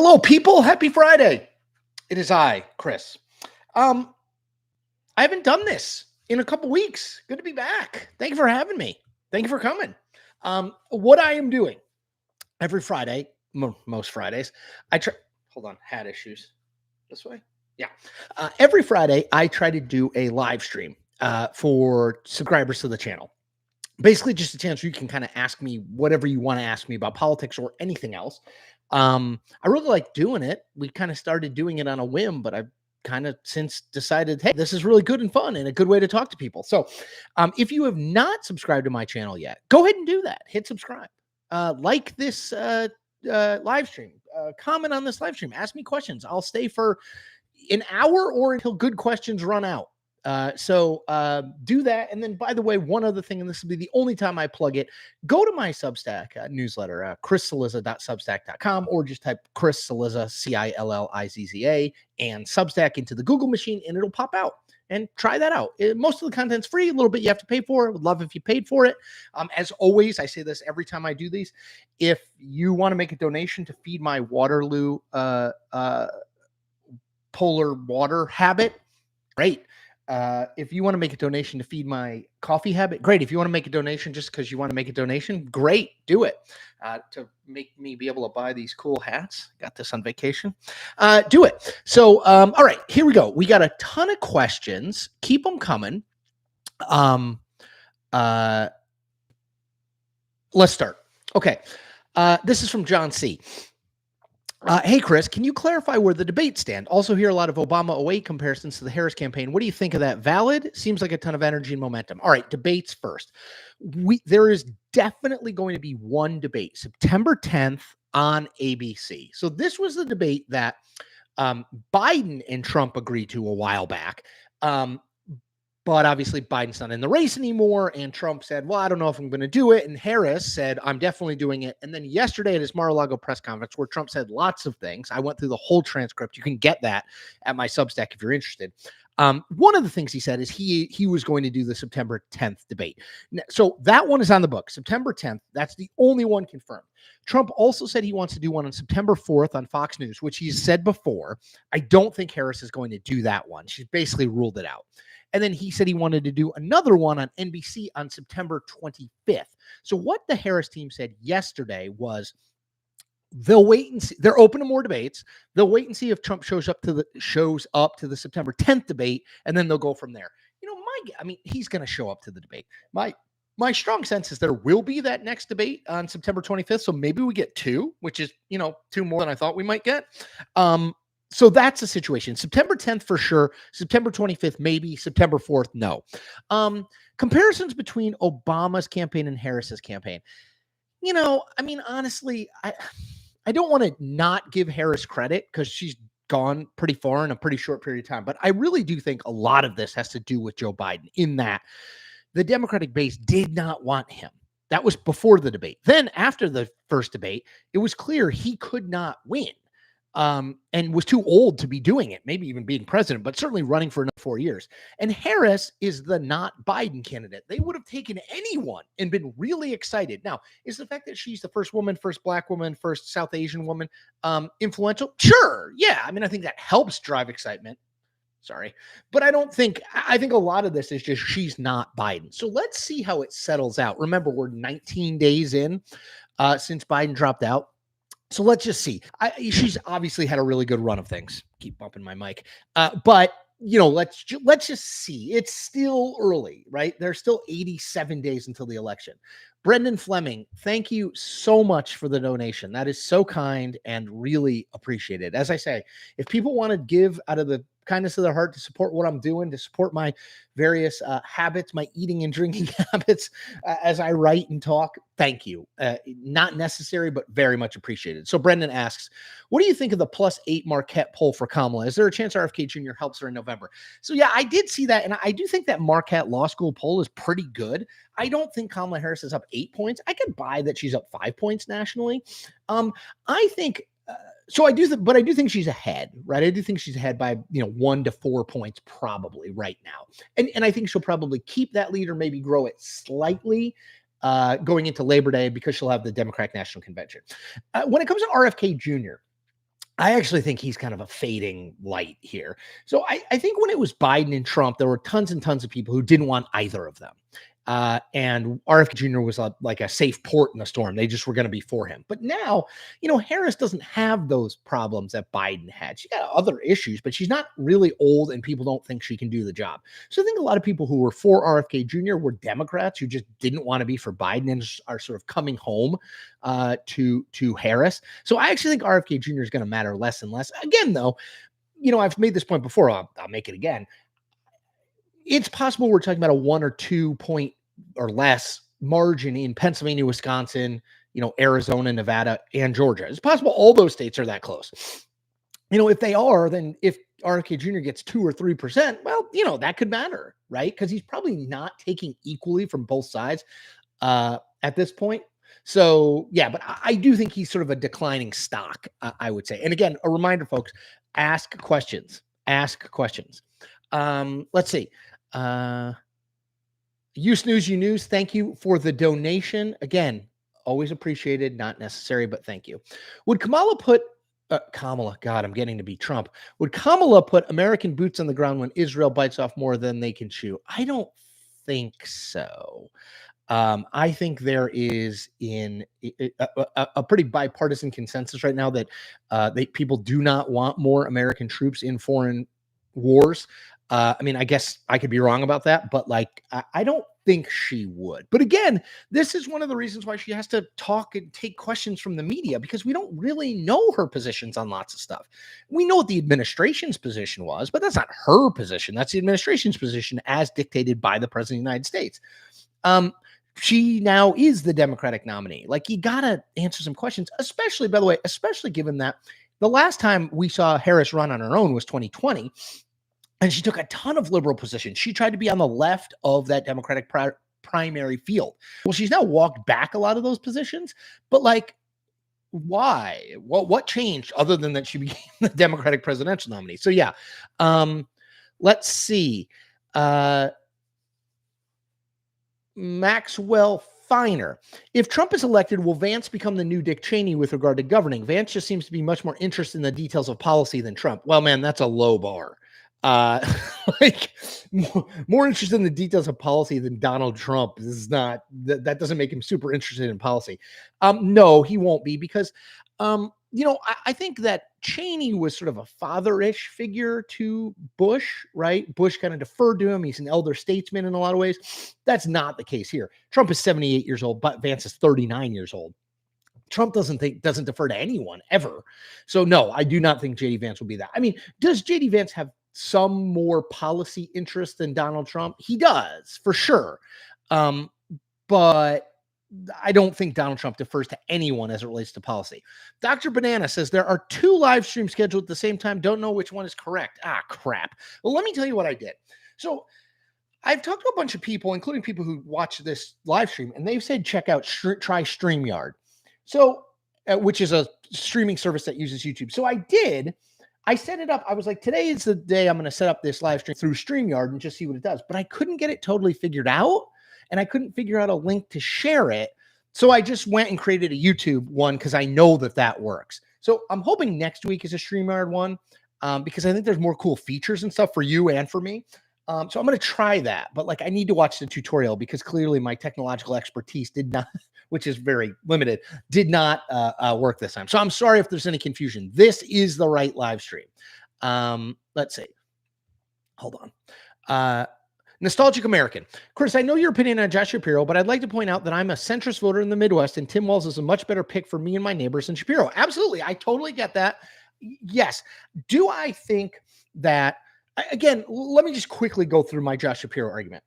Hello, people. Happy Friday. It is I, Chris. I haven't done this in a couple weeks. Good to be back. Thank you for having me. Thank you for coming. What I am doing every Friday, most Fridays, I try. Hold on, had issues. This way. Yeah. Every Friday, I try to do a live stream for subscribers to the channel. Basically, just a chance where you can kind of ask me whatever you want to ask me about politics or anything else. I really like doing it. We kind of started doing it on a whim, but I've kind of since decided, hey, this is really good and fun and a good way to talk to people. So, if you have not subscribed to my channel yet, go ahead and do that. Hit subscribe. Like this live stream. Comment on this live stream. Ask me questions. I'll stay for an hour or until good questions run out. So do that. And then, by the way, one other thing, and this will be the only time I plug it, go to my Substack newsletter, chriscillizza.substack.com, or just type Chris Cillizza, Cillizza, and Substack into the Google machine, and it'll pop out. And try that out. Most of the content's free. A little bit you have to pay for. Would love if you paid for it. As always, I say this every time I do these. If you want to make a donation to feed my Waterloo polar water habit, great. If you want to make a donation to feed my coffee habit, great. If you want to make a donation just because you want to make a donation, great, do it. To make me be able to buy these cool hats, got this on vacation, do it. So, all right, here we go. We got a ton of questions. Keep them coming. Let's start. Okay. This is from John C. Hey, Chris, can you clarify where the debates stand? Also hear a lot of Obama away comparisons to the Harris campaign. What do you think of that? Valid? Seems like a ton of energy and momentum. All right, debates first. There is definitely going to be one debate, September 10th on ABC. So this was the debate that Biden and Trump agreed to a while back. But obviously Biden's not in the race anymore. And Trump said, well, I don't know if I'm going to do it. And Harris said, I'm definitely doing it. And then yesterday at his Mar-a-Lago press conference, where Trump said lots of things, I went through the whole transcript. You can get that at my Substack if you're interested. One of the things he said is he was going to do the September 10th debate. So that one is on the book, September 10th. That's the only one confirmed. Trump also said he wants to do one on September 4th on Fox News, which he's said before. I don't think Harris is going to do that one. She's basically ruled it out. And then he said he wanted to do another one on NBC on September 25th. So what the Harris team said yesterday was they'll wait and see. They're open to more debates. They'll wait and see if Trump shows up to the September 10th debate, and then they'll go from there. You know, he's going to show up to the debate. My strong sense is there will be that next debate on September 25th. So maybe we get two, which is, two more than I thought we might get. So that's the situation. September 10th for sure. September 25th, maybe. September 4th, no. Comparisons between Obama's campaign and Harris's campaign. Honestly, I don't want to not give Harris credit because she's gone pretty far in a pretty short period of time. But I really do think a lot of this has to do with Joe Biden in that the Democratic base did not want him. That was before the debate. Then after the first debate, it was clear he could not win. And was too old to be doing it, maybe even being president, but certainly running for another 4 years. And Harris is the not Biden candidate. They would have taken anyone and been really excited. Now, is the fact that she's the first woman, first Black woman, first South Asian woman, influential? Sure. Yeah. I think that helps drive excitement. Sorry. But I think a lot of this is just she's not Biden. So let's see how it settles out. Remember, we're 19 days in since Biden dropped out. So let's just see. She's obviously had a really good run of things. Keep bumping my mic. But, let's just see. It's still early, right? There's still 87 days until the election. Brendan Fleming, thank you so much for the donation. That is so kind and really appreciated. As I say, if people want to give out of the kindness of their heart to support what I'm doing, to support my various habits, my eating and drinking habits as I write and talk, thank you. Not necessary, but very much appreciated. So Brendan asks, what do you think of the +8 Marquette poll for Kamala? Is there a chance RFK Jr. helps her in November? So yeah, I did see that. And I do think that Marquette Law School poll is pretty good. I don't think Kamala Harris is up 8 points. I could buy that she's up 5 points nationally. I think So I do, but I do think she's ahead, right? I do think she's ahead by 1 to 4 points probably right now, and I think she'll probably keep that lead or maybe grow it slightly going into Labor Day because she'll have the Democratic National Convention. When it comes to RFK Jr., I actually think he's kind of a fading light here. So I think when it was Biden and Trump, there were tons and tons of people who didn't want either of them. And RFK Jr. was like a safe port in the storm. They just were going to be for him. But now, Harris doesn't have those problems that Biden had. She got other issues, but she's not really old and people don't think she can do the job. So I think a lot of people who were for RFK Jr. were Democrats who just didn't want to be for Biden and are sort of coming home to Harris. So I actually think RFK Jr. is going to matter less and less. Again, though, I've made this point before. I'll make it again. It's possible we're talking about a 1 or 2 point or less margin in Pennsylvania, Wisconsin, Arizona, Nevada, and Georgia. It's possible all those states are that close. If they are, then if RFK Jr. gets 2 or 3%, well, that could matter, right? Because he's probably not taking equally from both sides at this point. So, yeah, but I do think he's sort of a declining stock, I would say. And again, a reminder, folks, ask questions. Ask questions. Let's see. You Snooze, You News, thank you for the donation. Again, always appreciated, not necessary, but thank you. Would Kamala put God, I'm getting to be Trump. Would Kamala put American boots on the ground when Israel bites off more than they can chew? I don't think so. I think there is a pretty bipartisan consensus right now that people do not want more American troops in foreign wars. I mean, I guess I could be wrong about that, but I don't think she would. But again, this is one of the reasons why she has to talk and take questions from the media, because we don't really know her positions on lots of stuff. We know what the administration's position was, but that's not her position. That's the administration's position as dictated by the president of the United States. She now is the Democratic nominee. You got to answer some questions, especially, by the way, especially given that the last time we saw Harris run on her own was 2020. And she took a ton of liberal positions. She tried to be on the left of that Democratic primary field. Well, she's now walked back a lot of those positions, but why? What changed other than that she became the Democratic presidential nominee? So yeah, let's see. Maxwell Finer. If Trump is elected, will Vance become the new Dick Cheney with regard to governing? Vance just seems to be much more interested in the details of policy than Trump. Well, man, that's a low bar. More interested in the details of policy than Donald Trump. This is not that doesn't make him super interested in policy. No, he won't be, because I think that Cheney was sort of a father-ish figure to Bush, right? Bush kind of deferred to him. He's an elder statesman in a lot of ways. That's not the case here. Trump is 78 years old, but Vance is 39 years old. Trump doesn't defer to anyone ever. So no, I do not think JD Vance will be that. I mean, does JD Vance have some more policy interest than Donald Trump? He does, for sure. But I don't think Donald Trump defers to anyone as it relates to policy. Dr. Banana says there are 2 live streams scheduled at the same time. Don't know which one is correct. Crap. Well, let me tell you what I did. So I've talked to a bunch of people, including people who watch this live stream, and they've said, try StreamYard. So, which is a streaming service that uses YouTube. So I did. I set it up. I was like, today is the day I'm going to set up this live stream through StreamYard and just see what it does. But I couldn't get it totally figured out, and I couldn't figure out a link to share it. So I just went and created a YouTube one because I know that works. So I'm hoping next week is a StreamYard one, because I think there's more cool features and stuff for you and for me. So I'm going to try that, but I need to watch the tutorial, because clearly my technological expertise did not, which is very limited, did not work this time. So I'm sorry if there's any confusion. This is the right live stream. Let's see. Hold on. Nostalgic American. Chris, I know your opinion on Josh Shapiro, but I'd like to point out that I'm a centrist voter in the Midwest, and Tim Walz is a much better pick for me and my neighbors than Shapiro. Absolutely. I totally get that. Yes. Do I think that, again, let me just quickly go through my Josh Shapiro argument.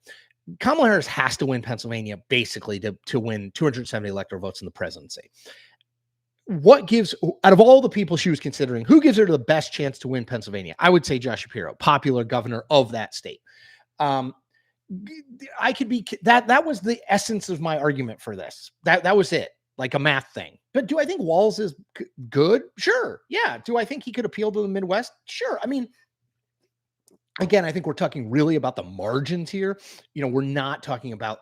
Kamala Harris has to win Pennsylvania basically to win 270 electoral votes in the presidency. What gives, out of all the people she was considering, who gives her the best chance to win Pennsylvania? I would say Josh Shapiro, popular governor of that state. I could be that was the essence of my argument for this. That was it, like a math thing. But do I think Walz is good? Sure. Yeah. Do I think he could appeal to the Midwest? Sure. I mean, again, I think we're talking really about the margins here. We're not talking about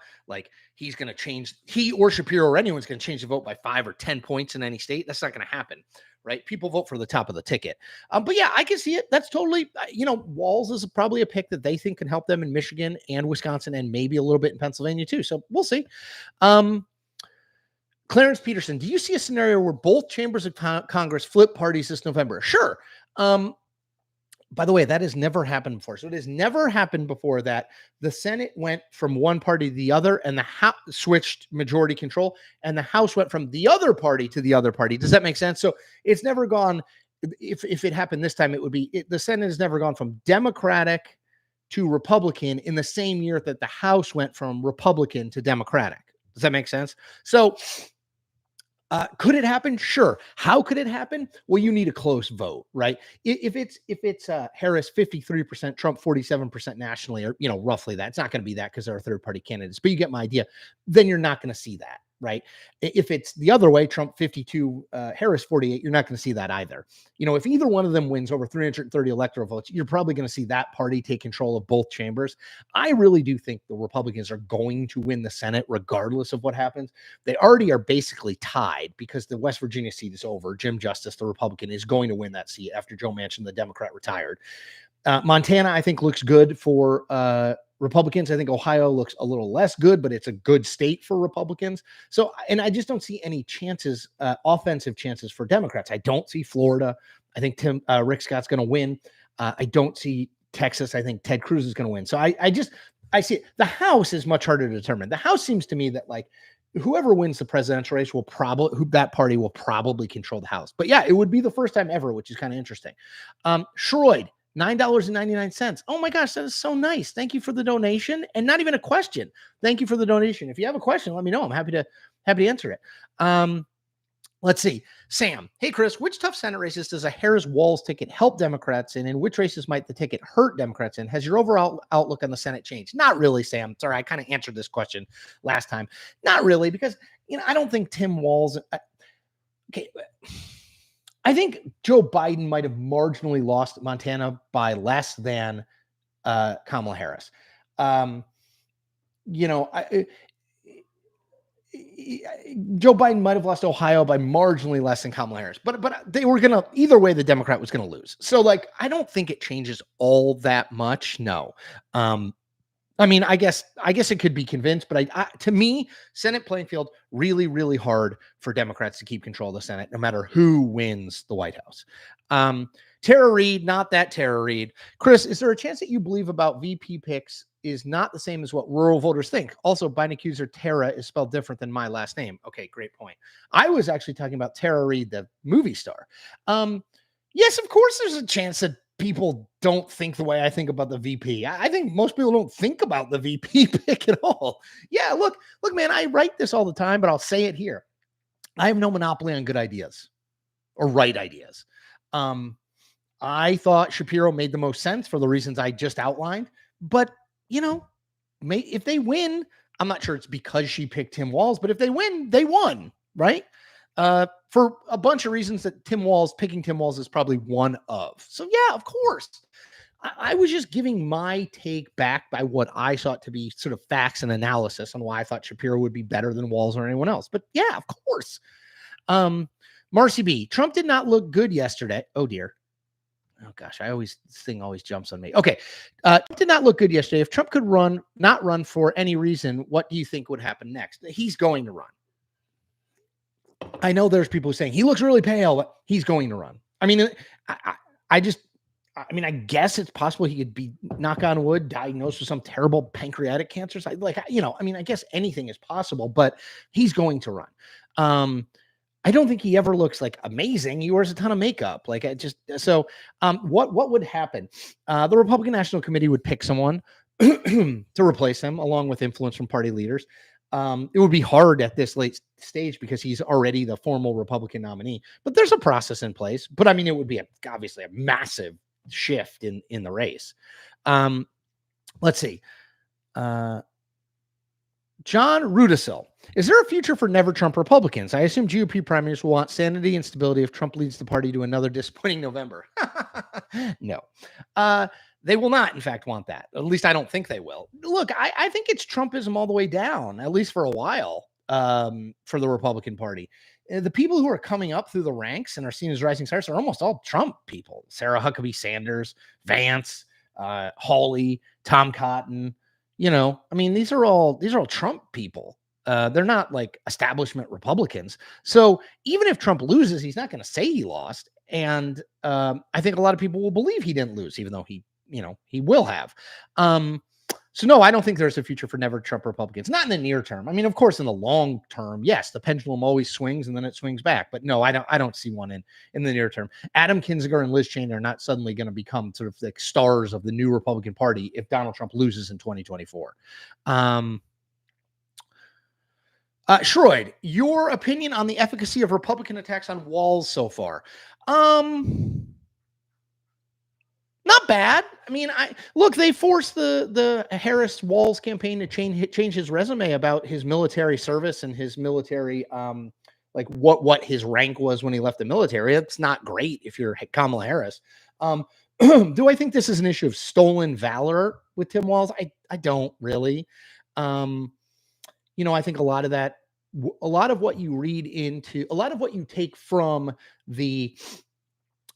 he's going to change, he or Shapiro or anyone's going to change the vote by 5 or 10 points in any state. That's not going to happen, right? People vote for the top of the ticket. But yeah, I can see it. That's totally, Walz is probably a pick that they think can help them in Michigan and Wisconsin and maybe a little bit in Pennsylvania too. So we'll see. Clarence Peterson, do you see a scenario where both chambers of Congress flip parties this November? Sure. By the way, that has never happened before. So it has never happened before that the Senate went from one party to the other and the House switched majority control and the House went from the other party to the other party. Does that make sense? So it's never gone. If it happened this time, it would be the Senate has never gone from Democratic to Republican in the same year that the House went from Republican to Democratic. Does that make sense? So could it happen? Sure. How could it happen? Well, you need a close vote, right? If it's Harris 53%, Trump 47% nationally, or roughly that. It's not going to be that because there are third party candidates, but you get my idea. Then you're not going to see that, right? If it's the other way, Trump 52, Harris 48, you're not going to see that either. If either one of them wins over 330 electoral votes, you're probably going to see that party take control of both chambers. I really do think the Republicans are going to win the Senate regardless of what happens. They already are basically tied because the West Virginia seat is over. Jim Justice, the Republican, is going to win that seat after Joe Manchin, the Democrat, retired. Montana, I think, looks good for Republicans. I think Ohio looks a little less good, but it's a good state for Republicans. So, and I just don't see any chances, offensive chances for Democrats. I don't see Florida. I think Rick Scott's going to win. I don't see Texas. I think Ted Cruz is going to win. So I see it. The House is much harder to determine. The House seems to me that whoever wins the presidential race that party will probably control the House. But yeah, it would be the first time ever, which is kind of interesting. Shroyd, $9.99. Oh my gosh, that is so nice. Thank you for the donation. And not even a question. Thank you for the donation. If you have a question, let me know. I'm happy to answer it. Let's see. Sam, hey Chris, which tough Senate races does a Harris-Walz ticket help Democrats in, and which races might the ticket hurt Democrats in? Has your overall outlook on the Senate changed? Not really, Sam. Sorry, I kind of answered this question last time. Not really, because I don't think Tim Walz. I think Joe Biden might have marginally lost Montana by less than Kamala Harris. Joe Biden might have lost Ohio by marginally less than Kamala Harris, but they were going to, either way, the Democrat was going to lose. So I don't think it changes all that much. No. I guess it could be convinced, but to me, Senate playing field really, really hard for Democrats to keep control of the Senate, no matter who wins the White House. Tara Reid, not that Tara Reid. Chris, is there a chance that you believe about VP picks is not the same as what rural voters think? Also, Biden accuser Tara is spelled different than my last name. Okay, great point. I was actually talking about Tara Reid, the movie star. Yes, of course, there's a chance that people don't think the way I think about the VP. I think most people don't think about the VP pick at all. Yeah, look, man, I write this all the time, but I'll say it here. I have no monopoly on good ideas or right ideas. I thought Shapiro made the most sense for the reasons I just outlined, but if they win, I'm not sure it's because she picked Tim Walz, but if they win, they won, right? For a bunch of reasons that picking Tim Walz is probably one of. So yeah, of course. I was just giving my take back by what I thought to be sort of facts and analysis on why I thought Shapiro would be better than Walz or anyone else. But yeah, of course. Marcy B, Trump did not look good yesterday. Oh dear. Oh gosh, this thing always jumps on me. Okay. Trump did not look good yesterday. If Trump could not run for any reason, what do you think would happen next? He's going to run. I know there's people saying he looks really pale, but he's going to run. I guess it's possible he could be, knock on wood, diagnosed with some terrible pancreatic cancer. I guess anything is possible, but he's going to run. I don't think he ever looks amazing. He wears a ton of makeup. What would happen? The Republican National Committee would pick someone to replace him, along with influence from party leaders. It would be hard at this late stage because he's already the formal Republican nominee, but there's a process in place. But it would be obviously a massive shift in the race. Let's see. John Rudisil. Is there a future for never Trump Republicans? I assume GOP primaries will want sanity and stability if Trump leads the party to another disappointing November. No. They will not, in fact, want that. At least I don't think they will. Look, I think it's Trumpism all the way down, at least for a while, for the Republican Party. the people who are coming up through the ranks and are seen as rising stars are almost all Trump people. Sarah Huckabee Sanders, Vance, Hawley, Tom Cotton. I mean, these are all Trump people. They're not like establishment Republicans. So even if Trump loses, he's not going to say he lost. And I think a lot of people will believe he didn't lose, even though he will have. So no, I don't think there's a future for never Trump Republicans. Not in the near term. I mean, of course, in the long term, yes, the pendulum always swings and then it swings back. But no, I don't see one in the near term. Adam Kinzinger and Liz Cheney are not suddenly going to become sort of like stars of the new Republican Party if Donald Trump loses in 2024. Shroyd, your opinion on the efficacy of Republican attacks on walls so far? Not bad. I mean, they forced the Harris Walls campaign to change his resume about his military service and his military, like what his rank was when he left the military. It's not great if you're Kamala Harris. Do I think this is an issue of stolen valor with Tim Walz? I don't really. I think a lot of what you read into, a lot of what you take from the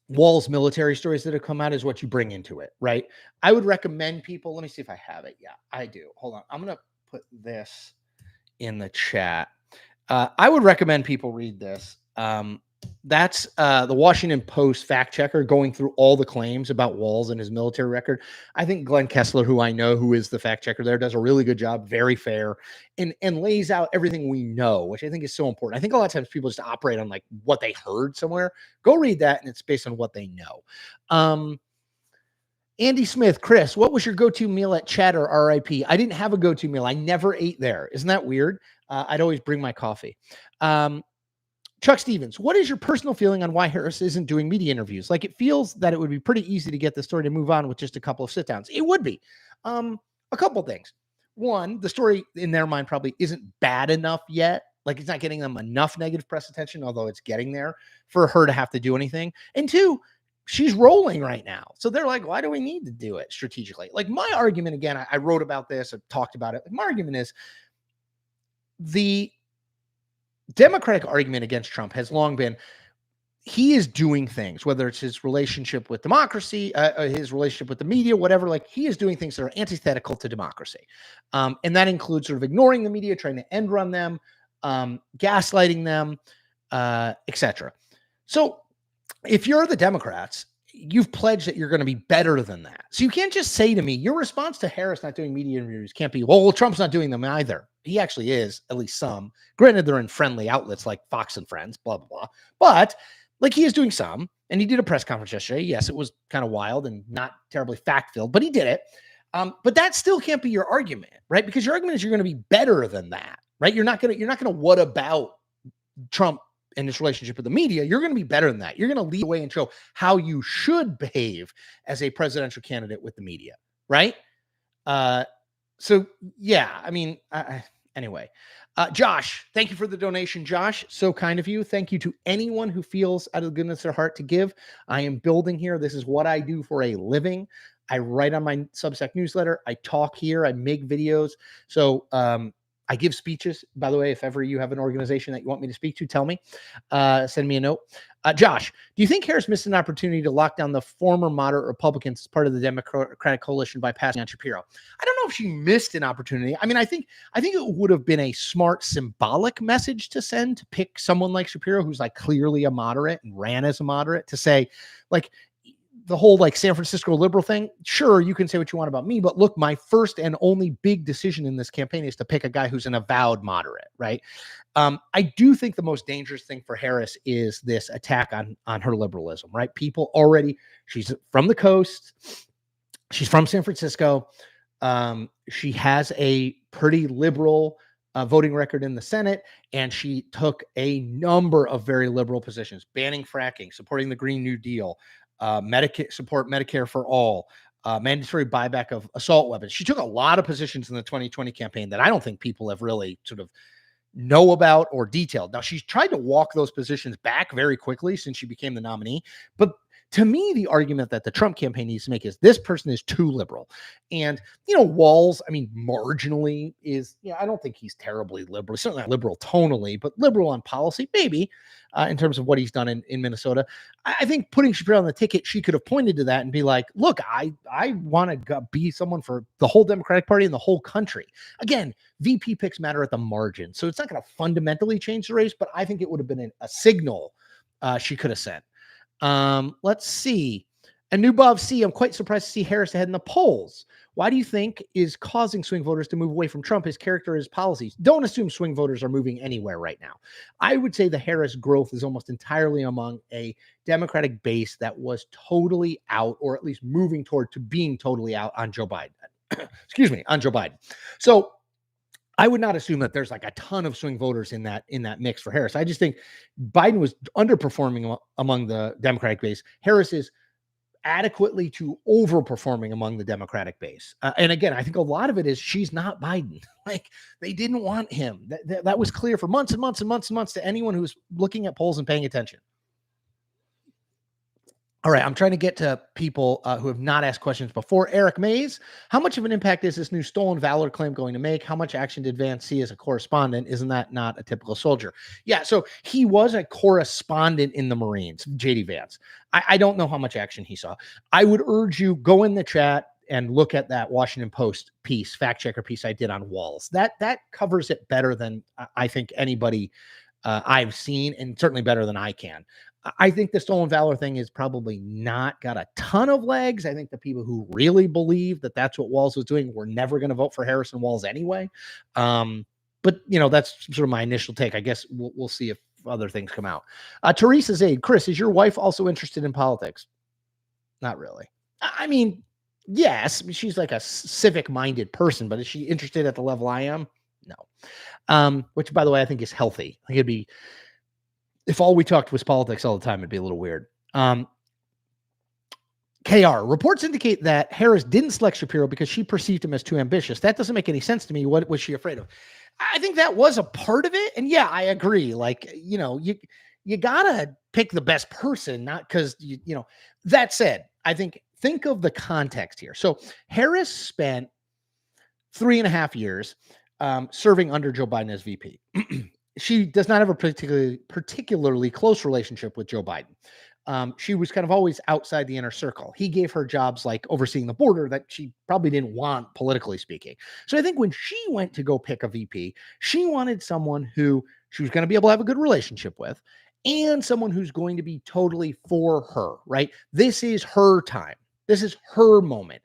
Walls military stories that have come out is what you bring into it, right? I would recommend people, let me see if I have it. Yeah, I do. Hold on. I'm going to put this in the chat. I would recommend people read this. That's the Washington Post fact checker going through all the claims about Walz and his military record. I think Glenn Kessler, who I know, who is the fact checker there, does a really good job, very fair, and lays out everything we know, which I think is so important. I think a lot of times people just operate on like what they heard somewhere. Go read that, and it's based on what they know. Andy Smith, Chris, what was your go-to meal at Chatter, RIP? I didn't have a go-to meal. I never ate there. Isn't that weird? I'd always bring my coffee. Chuck Stevens, what is your personal feeling on why Harris isn't doing media interviews? Like, it feels that it would be pretty easy to get the story to move on with just a couple of sit downs. It would be. A couple of things. One, the story in their mind probably isn't bad enough yet. Like, it's not getting them enough negative press attention, although it's getting there for her to have to do anything. And two, she's rolling right now. So they're like, why do we need to do it strategically? Like, my argument, again, I wrote about this, I talked about it. My argument is the Democratic argument against Trump has long been he is doing things, whether it's his relationship with democracy, his relationship with the media, whatever, like he is doing things that are antithetical to democracy. And that includes sort of ignoring the media, trying to end run them, gaslighting them, etc. So if you're the Democrats, you've pledged that you're going to be better than that. So you can't just say to me, your response to Harris not doing media interviews can't be, well, Trump's not doing them either. He actually is, at least some. Granted, they're in friendly outlets like Fox and Friends, blah, blah, blah. But like he is doing some, and he did a press conference yesterday. Yes, it was kind of wild and not terribly fact-filled, but he did it. But that still can't be your argument, right? Because your argument is you're going to be better than that, right? You're not going to what about Trump and his relationship with the media. You're going to be better than that. You're going to lead the way and show how you should behave as a presidential candidate with the media, right? So yeah, I mean, anyway, Josh, thank you for the donation, Josh. So kind of you. Thank you to anyone who feels out of the goodness of their heart to give. I am building here. This is what I do for a living. I write on my Substack newsletter. I talk here. I make videos. So, I give speeches, by the way. If ever you have an organization that you want me to speak to, tell me. Send me a note. Josh, do you think Harris missed an opportunity to lock down the former moderate Republicans as part of the Democratic coalition by passing on Shapiro? I don't know if she missed an opportunity. I mean, I think it would have been a smart symbolic message to send to pick someone like Shapiro, who's like clearly a moderate and ran as a moderate, to say, like, the whole like San Francisco liberal thing. Sure, you can say what you want about me, but look, my first and only big decision in this campaign is to pick a guy who's an avowed moderate, right? I do think the most dangerous thing for Harris is this attack on her liberalism, right? People already, she's from the coast, she's from San Francisco, she has a pretty liberal voting record in the Senate, and she took a number of very liberal positions, banning fracking, supporting the Green New Deal, Medicare for all, mandatory buyback of assault weapons. She took a lot of positions in the 2020 campaign that I don't think people have really sort of know about or detailed. Now, she's tried to walk those positions back very quickly since she became the nominee, but to me, the argument that the Trump campaign needs to make is this person is too liberal. And, Walz, I mean, marginally is, I don't think he's terribly liberal. Certainly not liberal tonally, but liberal on policy, maybe, in terms of what he's done in Minnesota. I think putting Shapiro on the ticket, she could have pointed to that and be like, look, I want to be someone for the whole Democratic Party and the whole country. Again, VP picks matter at the margin. So it's not going to fundamentally change the race, but I think it would have been a signal she could have sent. Let's see. Anubov C. I'm quite surprised to see Harris ahead in the polls. Why do you think is causing swing voters to move away from Trump, his character, his policies? Don't assume swing voters are moving anywhere right now. I would say the Harris growth is almost entirely among a Democratic base that was totally out, or at least moving toward to being totally out on Joe Biden. Excuse me, on Joe Biden. So I would not assume that there's like a ton of swing voters in that mix for Harris. I just think Biden was underperforming among the Democratic base. Harris is adequately to overperforming among the Democratic base. And again, I think a lot of it is she's not Biden. Like, they didn't want him. That was clear for months and months and months and months to anyone who's looking at polls and paying attention. All right, I'm trying to get to people who have not asked questions before. Eric Mays, how much of an impact is this new stolen valor claim going to make? How much action did Vance see as a correspondent? Isn't that not a typical soldier? Yeah, so he was a correspondent in the Marines, JD Vance. I don't know how much action he saw. I would urge you, go in the chat and look at that Washington Post piece, fact checker piece I did on Walz. That covers it better than I think anybody I've seen, and certainly better than I can. I think the stolen valor thing is probably not got a ton of legs. I think the people who really believe that that's what Walz was doing were never going to vote for Harris and Walz anyway. But that's sort of my initial take. I guess we'll see if other things come out. Teresa Zaid, Chris, is your wife also interested in politics? Not really. I mean, yes, she's like a civic-minded person, but is she interested at the level I am? No. Which, by the way, I think is healthy. I think it'd be, if all we talked was politics all the time, it'd be a little weird. KR, reports indicate that Harris didn't select Shapiro because she perceived him as too ambitious. That doesn't make any sense to me. What was she afraid of? I think that was a part of it. And yeah, I agree. Like, you gotta pick the best person, not because, that said, think of the context here. So Harris spent 3.5 years serving under Joe Biden as VP. She does not have a particularly close relationship with Joe Biden. She was kind of always outside the inner circle. He gave her jobs like overseeing the border that she probably didn't want, politically speaking. So I think when she went to go pick a VP, she wanted someone who she was going to be able to have a good relationship with, and someone who's going to be totally for her, right? This is her time. This is her moment.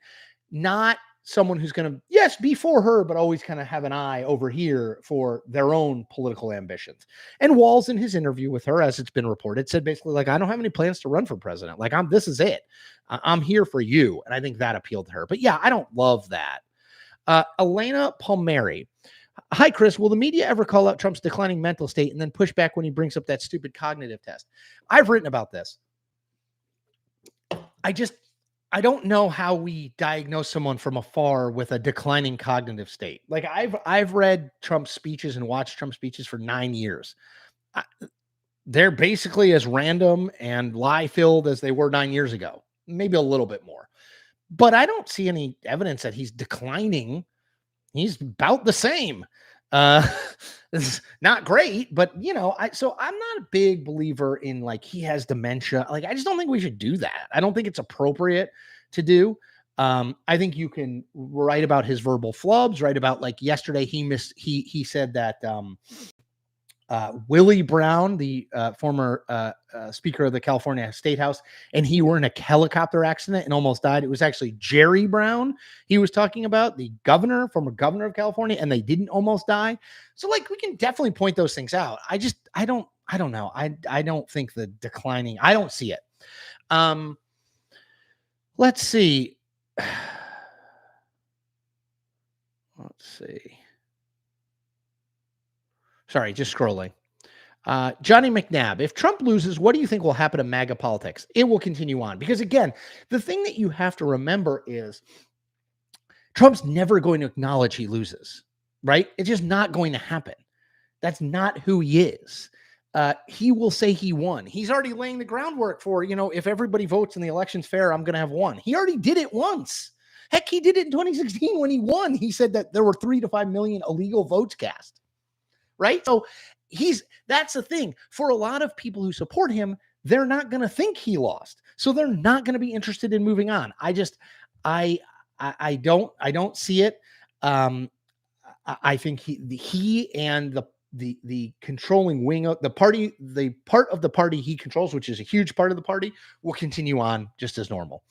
Not someone who's going to, yes, be for her, but always kind of have an eye over here for their own political ambitions. And Walz, in his interview with her, as it's been reported, said basically, like, I don't have any plans to run for president. Like, this is it. I'm here for you. And I think that appealed to her. But yeah, I don't love that. Elena Palmieri. Hi, Chris. Will the media ever call out Trump's declining mental state and then push back when he brings up that stupid cognitive test? I've written about this. I don't know how we diagnose someone from afar with a declining cognitive state. Like, I've read Trump's speeches and watched Trump's speeches for 9 years. They're basically as random and lie-filled as they were 9 years ago, maybe a little bit more. But I don't see any evidence that he's declining. He's about the same. It's not great, but so I'm not a big believer in like he has dementia. Like, I just don't think we should do that. I don't think it's appropriate to do. I think you can write about his verbal flubs, write about like yesterday he said that Willie Brown, the former Speaker of the California State House, and he were in a helicopter accident and almost died. It was actually Jerry Brown he was talking about, the former governor of California, and they didn't almost die. So like, we can definitely point those things out. I don't know. I don't think the declining, I don't see it. Let's see. Sorry, just scrolling. Johnny McNabb, if Trump loses, what do you think will happen to MAGA politics? It will continue on. Because again, the thing that you have to remember is Trump's never going to acknowledge he loses, right? It's just not going to happen. That's not who he is. he will say he won. He's already laying the groundwork for, if everybody votes and the election's fair, I'm going to have won. He already did it once. Heck, he did it in 2016 when he won. He said that there were 3 to 5 million illegal votes cast. Right? So that's the thing. For a lot of people who support him, they're not going to think he lost. So they're not going to be interested in moving on. I don't see it. I think he and the controlling wing of the party, the part of the party he controls, which is a huge part of the party, will continue on just as normal.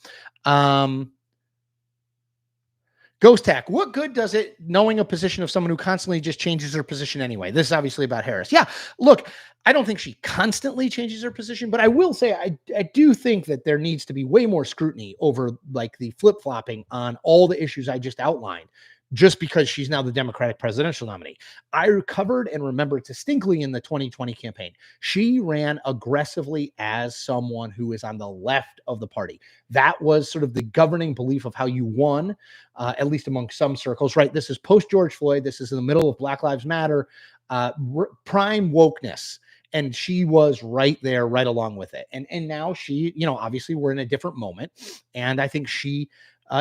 Ghost Tack, what good does it knowing a position of someone who constantly just changes her position anyway? This is obviously about Harris. Yeah, look, I don't think she constantly changes her position, but I will say I do think that there needs to be way more scrutiny over like the flip-flopping on all the issues I just outlined, just because she's now the Democratic presidential nominee. I covered and remember distinctly in the 2020 campaign, she ran aggressively as someone who is on the left of the party. That was sort of the governing belief of how you won, at least among some circles, right? This is post-George Floyd. This is in the middle of Black Lives Matter, prime wokeness. And she was right there, right along with it. And now she, obviously we're in a different moment. And I think she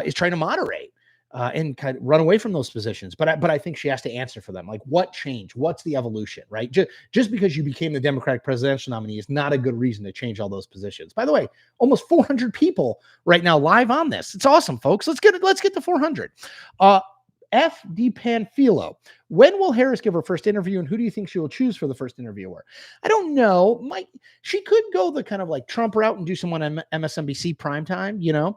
is trying to moderate. And kind of run away from those positions. But I think she has to answer for them. Like, what changed? What's the evolution, right? Just because you became the Democratic presidential nominee is not a good reason to change all those positions. By the way, almost 400 people right now live on this. It's awesome, folks. Let's get to 400. F. D. Panfilo. When will Harris give her first interview, and who do you think she will choose for the first interviewer? I don't know. She could go the kind of like Trump route and do someone on MSNBC primetime,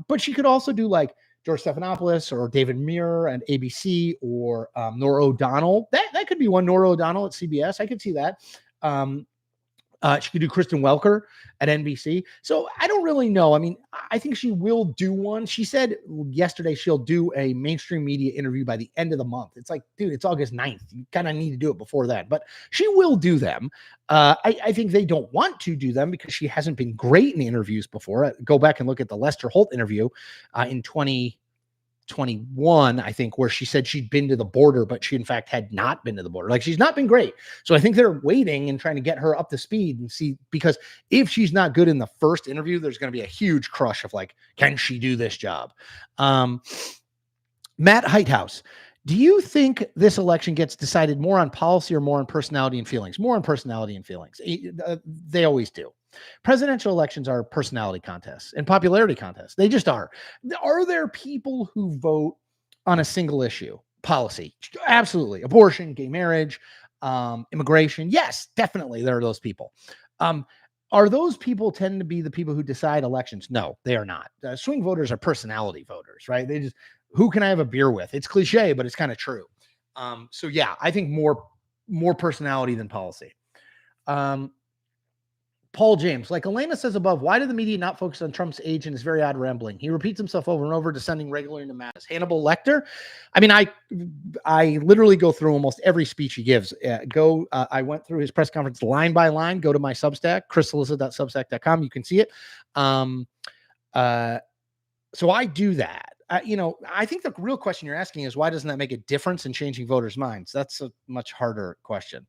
but she could also do like George Stephanopoulos or David Muir and ABC or Norah O'Donnell. That could be one. Norah O'Donnell at CBS. I could see that. She could do Kristen Welker at NBC. So I don't really know. I mean, I think she will do one. She said yesterday she'll do a mainstream media interview by the end of the month. It's like, dude, it's August 9th. You kind of need to do it before then. But she will do them. I think they don't want to do them because she hasn't been great in interviews before. Go back and look at the Lester Holt interview in 2021, I think, where she said she'd been to the border, but she in fact had not been to the border. Like, she's not been great. So I think they're waiting and trying to get her up to speed and see, because if she's not good in the first interview, there's going to be a huge crush of like, can she do this job? Matt Heighthouse, do you think this election gets decided more on policy or more on personality and feelings? More on personality and feelings. They always do. Presidential elections are personality contests and popularity contests. They just are. Are there people who vote on a single issue? Policy. Absolutely. Abortion, gay marriage, immigration. Yes, definitely there are those people. Are those people tend to be the people who decide elections? No, they are not. Swing voters are personality voters, right? They just, who can I have a beer with? It's cliche, but it's kind of true. So yeah, I think more personality than policy. Paul James, like Elena says above, why did the media not focus on Trump's age and his very odd rambling? He repeats himself over and over, descending regularly into madness. Hannibal Lecter. I mean, I literally go through almost every speech he gives. I went through his press conference line by line. Go to my Substack, chrisalisa.substack.com. You can see it. So I do that. I think the real question you're asking is, why doesn't that make a difference in changing voters' minds? That's a much harder question.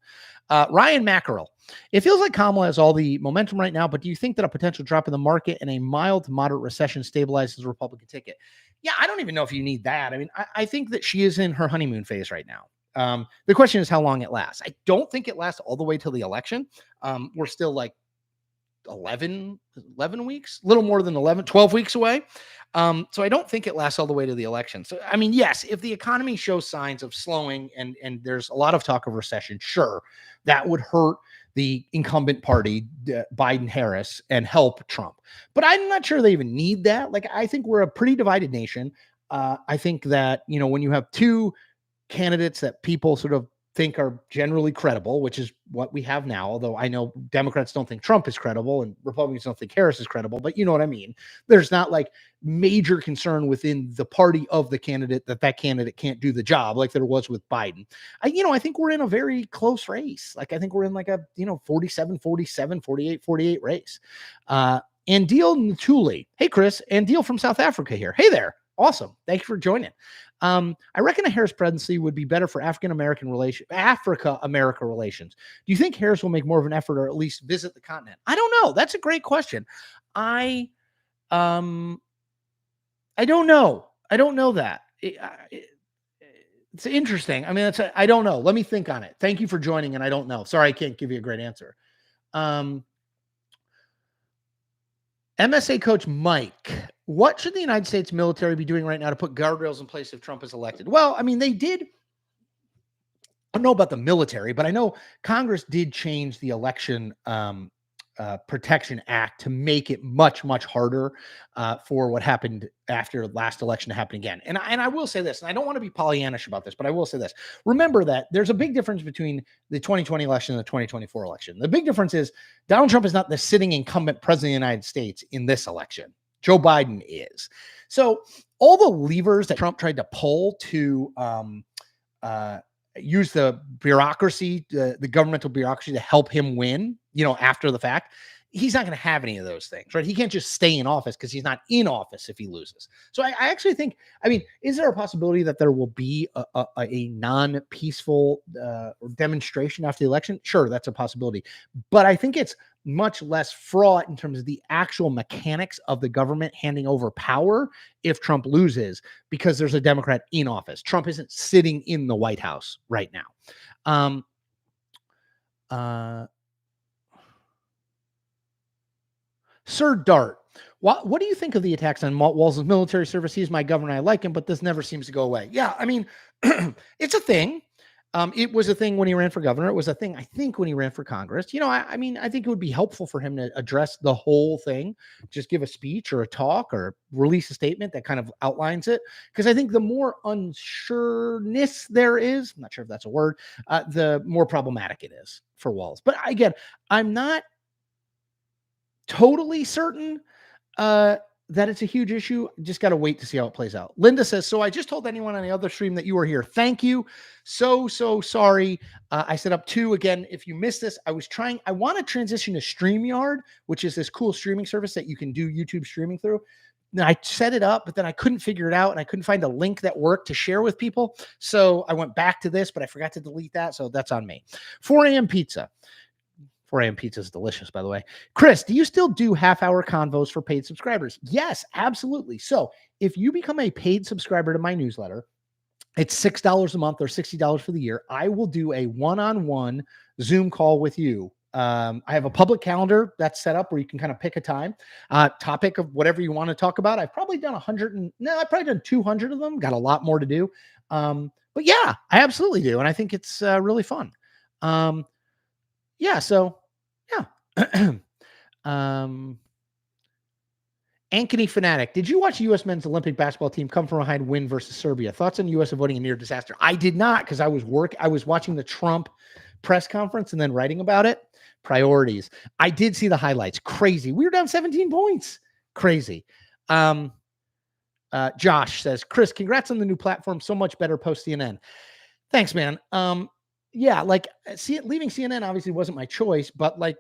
Ryan Mackerel. It feels like Kamala has all the momentum right now, but do you think that a potential drop in the market and a mild to moderate recession stabilizes the Republican ticket? Yeah, I don't even know if you need that. I mean, I think that she is in her honeymoon phase right now. The question is how long it lasts. I don't think it lasts all the way till the election. We're still like 11 weeks, a little more than 12 weeks away. So I don't think it lasts all the way to the election. So, I mean, yes, if the economy shows signs of slowing and there's a lot of talk of recession, sure, that would hurt the incumbent party, Biden-Harris, and help Trump. But I'm not sure they even need that. Like, I think we're a pretty divided nation. I think that, when you have two candidates that people sort of think are generally credible, which is what we have now, although I know Democrats don't think Trump is credible and Republicans don't think Harris is credible, but you know what I mean? There's not like major concern within the party of the candidate that candidate can't do the job like there was with Biden. I think we're in a very close race. Like, I think we're in like a, 47, 47, 48, 48 race. Andil Ntuli. Hey, Chris. Andil from South Africa here. Hey there. Awesome. Thank you for joining. I reckon a Harris presidency would be better for Africa-America relations. Do you think Harris will make more of an effort or at least visit the continent? I don't know. That's a great question. I don't know. I don't know that. It's interesting. I mean, I don't know. Let me think on it. Thank you for joining, and I don't know. Sorry, I can't give you a great answer. MSA coach Mike, what should the United States military be doing right now to put guardrails in place if Trump is elected? Well, I mean, they did. I don't know about the military, but I know Congress did change the election Protection Act to make it much, much harder for what happened after last election to happen again. And I will say this, and I don't want to be Pollyannish about this, but I will say this. Remember that there's a big difference between the 2020 election and the 2024 election. The big difference is Donald Trump is not the sitting incumbent president of the United States in this election. Joe Biden is. So all the levers that Trump tried to pull to use the bureaucracy, the governmental bureaucracy to help him win, after the fact, he's not going to have any of those things, right? He can't just stay in office because he's not in office if he loses. So I actually think, is there a possibility that there will be a non-peaceful demonstration after the election? Sure, that's a possibility. But I think it's much less fraught in terms of the actual mechanics of the government handing over power if Trump loses, because there's a Democrat in office. Trump isn't sitting in the White House right now. Sir Dart, what do you think of the attacks on Walz's military service? He's my governor. I like him, but this never seems to go away. Yeah, it's a thing. It was a thing when he ran for governor. It was a thing, I think, when he ran for Congress. I think it would be helpful for him to address the whole thing, just give a speech or a talk or release a statement that kind of outlines it. Because I think the more unsureness there is, I'm not sure if that's a word, the more problematic it is for Walz. But again, I'm not totally certain that it's a huge issue. Just got to wait to see how it plays out. Linda says, so I just told anyone on the other stream that you were here. Thank you. So sorry. I set up 2 again. If you missed this, I want to transition to StreamYard, which is this cool streaming service that you can do YouTube streaming through. Now, I set it up, but then I couldn't figure it out, and I couldn't find a link that worked to share with people. So I went back to this, but I forgot to delete that. So that's on me. 4 a.m. pizza. 4 a.m. pizza is delicious, by the way. Chris, do you still do half-hour convos for paid subscribers? Yes, absolutely. So if you become a paid subscriber to my newsletter, it's $6 a month or $60 for the year. I will do a one-on-one Zoom call with you. I have a public calendar that's set up where you can kind of pick a time, topic of whatever you want to talk about. I've probably done I've probably done 200 of them. Got a lot more to do. But yeah, I absolutely do. And I think it's really fun. Yeah. So yeah. Ankeny Fanatic, did you watch U.S. men's Olympic basketball team come from behind win versus Serbia? Thoughts on U.S. avoiding a near disaster? I did not, because I was watching the Trump press conference and then writing about it. Priorities. I did see the highlights. Crazy. We were down 17 points. Crazy. Josh says, Chris, congrats on the new platform. So much better post CNN. Thanks, man. Yeah, leaving CNN obviously wasn't my choice, but got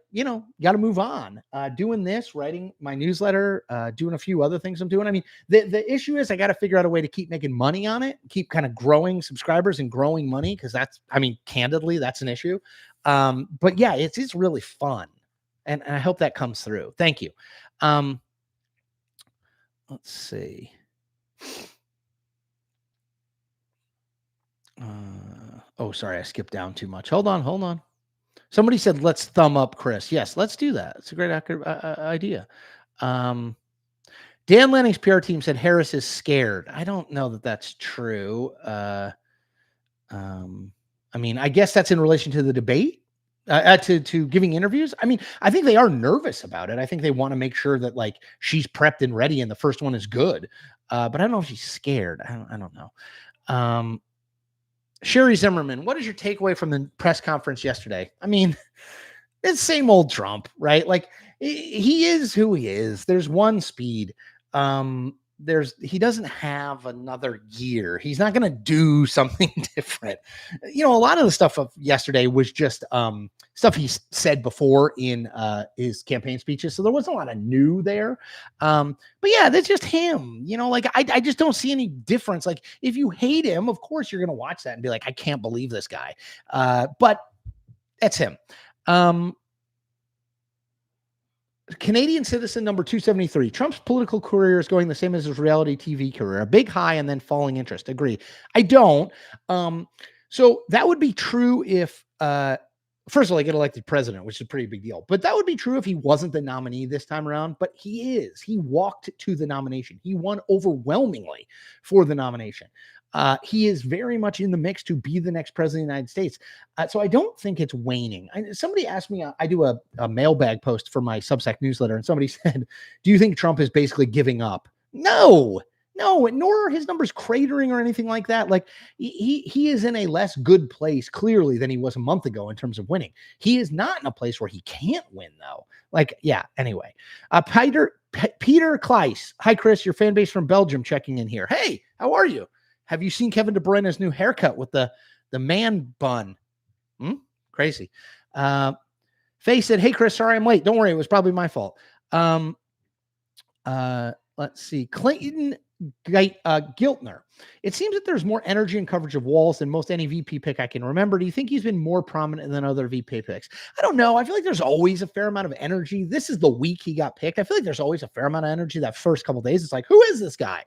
to move on. Doing this, writing my newsletter, doing a few other things I'm doing. The issue is I got to figure out a way to keep making money on it, keep kind of growing subscribers and growing money, because candidly, that's an issue. But yeah, it's really fun, and I hope that comes through. Thank you. Let's see. Oh, sorry, I skipped down too much. Hold on. Somebody said, let's thumb up Chris. Yes, let's do that. It's a great idea. Dan Lanning's PR team said Harris is scared. I don't know that that's true. I guess that's in relation to the debate, to giving interviews. I think they are nervous about it. I think they want to make sure that she's prepped and ready and the first one is good. But I don't know if she's scared. I don't know. Sherry Zimmerman, what is your takeaway from the press conference yesterday? It's same old Trump, right? He is who he is. There's one speed. he doesn't have another year. He's not going to do something different. A lot of the stuff of yesterday was just stuff he said before in his campaign speeches. So there wasn't a lot of new there. But yeah, that's just him. Like I just don't see any difference. Like if you hate him, of course you're going to watch that and be like, I can't believe this guy. But that's him. Canadian citizen number 273. Trump's political career is going the same as his reality TV career, a big high and then falling interest. Agree. I don't. So that would be true if, first of all, I get elected president, which is a pretty big deal. But that would be true if he wasn't the nominee this time around. But he is. He walked to the nomination. He won overwhelmingly for the nomination. He is very much in the mix to be the next president of the United States. So I don't think it's waning. Somebody asked me, I do a mailbag post for my Substack newsletter, and somebody said, do you think Trump is basically giving up? No, nor are his numbers cratering or anything like that. Like he is in a less good place, clearly, than he was a month ago in terms of winning. He is not in a place where he can't win, though. Anyway. Peter Kleiss. Hi, Chris, your fan base from Belgium checking in here. Hey, how are you? Have you seen Kevin De Bruyne's new haircut with the man bun? Crazy. Faye said, hey, Chris, sorry I'm late. Don't worry. It was probably my fault. Let's see. Clayton Giltner. It seems that there's more energy and coverage of Walz than most any VP pick I can remember. Do you think he's been more prominent than other VP picks? I don't know. I feel like there's always a fair amount of energy. This is the week he got picked. I feel like there's always a fair amount of energy that first couple of days. It's like, who is this guy?